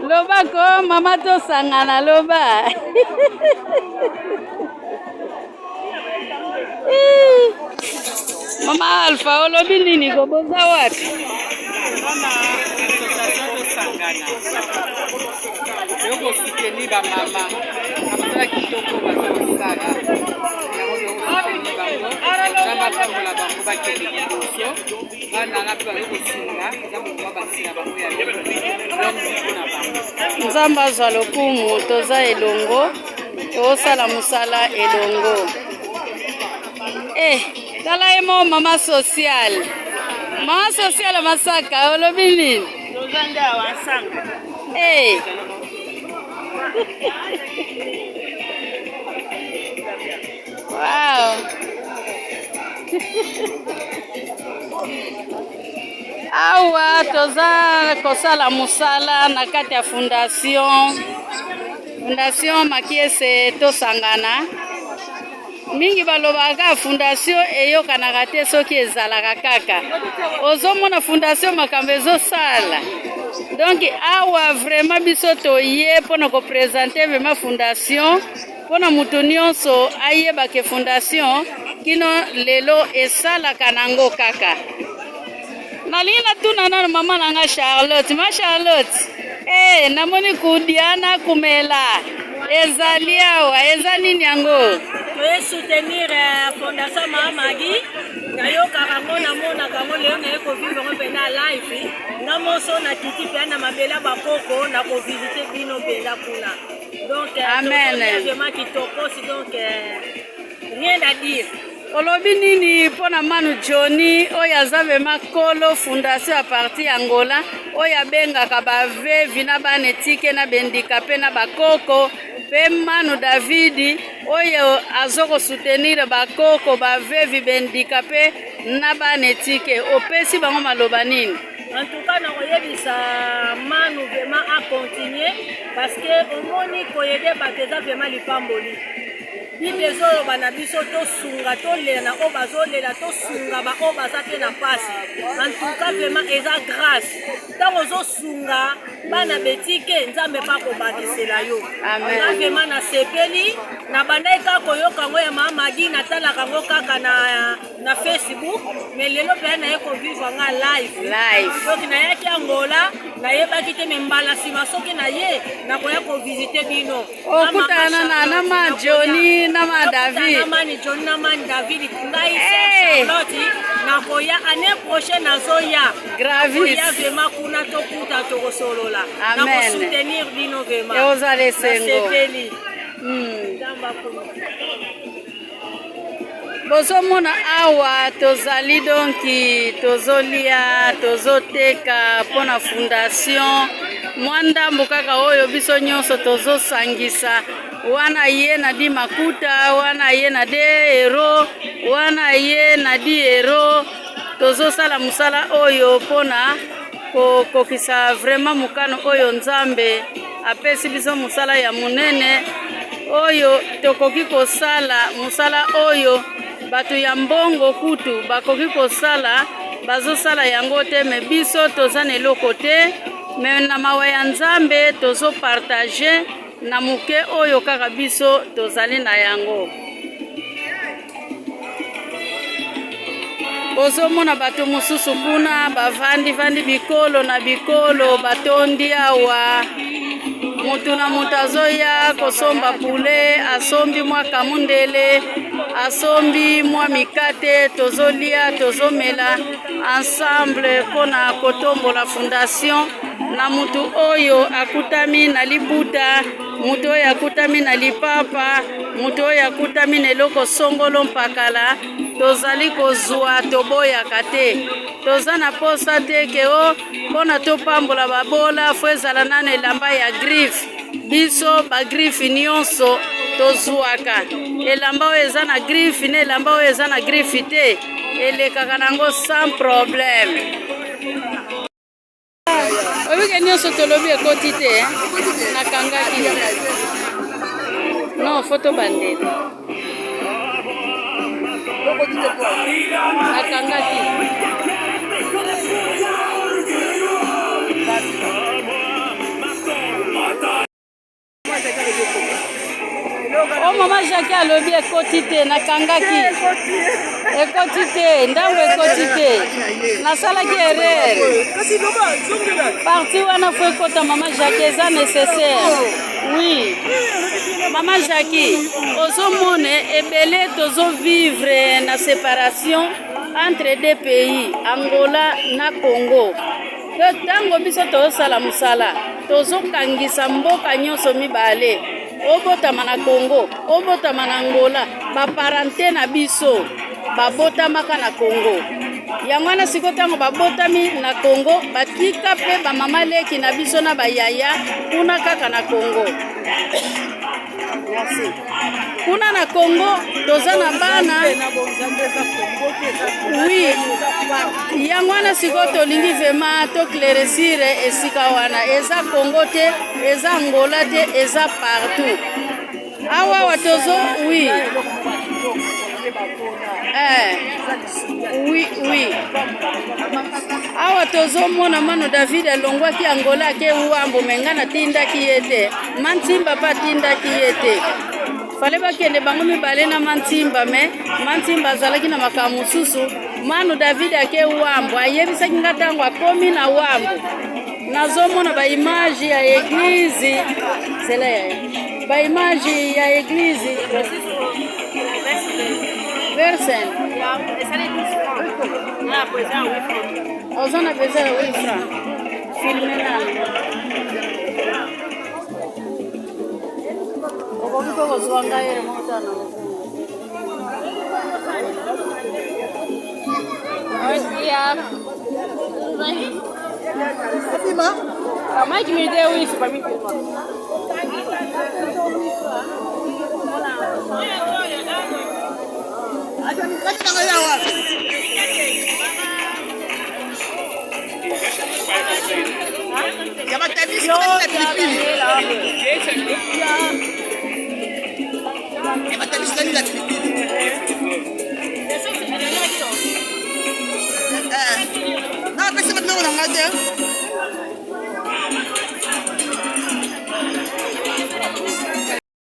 Loba ko mama to sangana loba. Mama Alpha olobi nini ko boza wapi? Mama association to sangana. Yoko sikeni ba mama. Amsala kitoko bazosala. Namba pangola bango bakende kidoso. Bana na pe yoko singa, nzambo kwa basina bango ya lelo. Nzamba azwa lokumu toza elongo. Tosala musala elongo. Tala emo mama social. Mama social masaka olobi nini? Tozanga wasanga. Wow. Awa toza kosala musala na kati ya fondation Makiese tosangana. Mingi balobaka fondation eyokanaka te soki ezalaka kaka. Ozomona fondation makambo ezosala. Donc awa vraiment biso toye pona ko présenter vraiment fondation pona mutu nyonso ayeba ke fondation kino lelo esalaka nango kaka. Nalina tuna na mama nanga Charlotte, ma Charlotte. Namoni kudiana kumela. Ezali awa, eza nini yango? Toye soutenir Fondation Mama Magi. Nayoka kango namona kango leo na eko vivre pena live. Namoso na titi pe na mabela bakoko na ko visiter bino pela kuna. Donc amen. Vraiment kitoko si donc rien à dire. Olobi nini pona manu Johnny oyo aza makolo fondation a parti Angola oyo abengaka bavevi na banetike na bendikape na bakoko pe manu David oyo azoko soutenir bakoko bavevi bendikape na banetike opesi bango maloba nini? En tout cas, nous avons manu vraiment à continuer parce que au moni koyede bateza vraiment lipamboli. Bibezo banabiso to sunga to lena o bazolela to sunga ba o bazate na passe. En tout cas vraiment eza grâce. Tango zo sunga bana betike nzambe pa ko badisela yo. Amen. Na vraiment na sepeli na bandai ka koyoka ngo ya mama Magi na tala kango kaka na Facebook mais lelo pe na eko vivre nga live. Donc na yaki Angola na yebaki te mbala sima soki na ye na koya ko visiter bino. Okutana na ma Johnny na ma David. Na mani Johnny na mani David ngai Charlotte na koya année prochaine azoya. Gravis. Ya vraiment kuna to kuta to solola. Amen. Na ko soutenir bino vraiment. Et ozale sengo. Bozomona awa tozali donki tozolia tozoteka pona fondation mwandambo kaka oyo biso nyonso tozosangisa wana ye na di makuta wana ye na de euro wana ye na di euro tozosala musala oyo pona kokisa vraiment mukano oyo nzambe apesi biso musala ya munene oyo tokoki kosala musala oyo batu ya mbongo kutu bakoki kosala bazosala yango te me biso toza na eloko te me na mawa ya nzambe tozo partage na muke oyo kaka biso tozali na yango. Bozomona batu mususu kuna bavandi bikolo na bikolo batondi awa mutu na mutu azoya kosomba pule asombi mwa kamundele asombi mwa mikate tozolia tozomela ensemble pona kotombola fondation na mutu oyo akutami na libuta mutu oyo akutami na lipapa mutu oyo akutami na eloko songolo mpakala tozali kozwa toboyaka te toza na posa te ke o pona topambola babola fo ezala nano elamba ya griffe biso bagriffe nyonso tozwaka elamba oyo eza na griffe na elamba oyo eza na griffe te elekaka nango sans problème. Obike nyonso tolobi ekoti te nakangaki non foto bandele nakangaki mama Jackie alobi ekoti te nakangaki ekoti te ndango ekoti te nasalaki erreur parti wana fo ekota mama Jackie eza nécessaire oui mama Jackie ozomona ebele tozovivre na séparation entre deux pays Angola na Congo ntango biso tozosala mosala tozokangisa mboka nyonso mibale obotama na Congo obotama na Angola baparente na biso babotamaka na Congo yango wana siko ntango babotami na Congo batika mpe bamama leki na biso na bayaya kuna kaka na Congo. Merci. Kuna na Congo toza na bana oui yango wana siko tolingi vraiment toclaircir esika wana eza Congo te eza Angola te eza partout awa watozo oui oui awa tozomona mano David alongwaki Angola ke uambo menga natindaki ye te Mantimba pa tindaki ye te fale bakende bango mibale na Mantimba me Mantimba azalaki na makambo mosusu mano David ake uambo ayebisaki nga ntango akomi na uambo nazomona baimage ya eglize sela ya baimage ya eglize Versen. Ozona pesa 8 francs. Filme nani. Okokuto kozwanga yere motana. Yeah. Fatima? Mike me there with for me.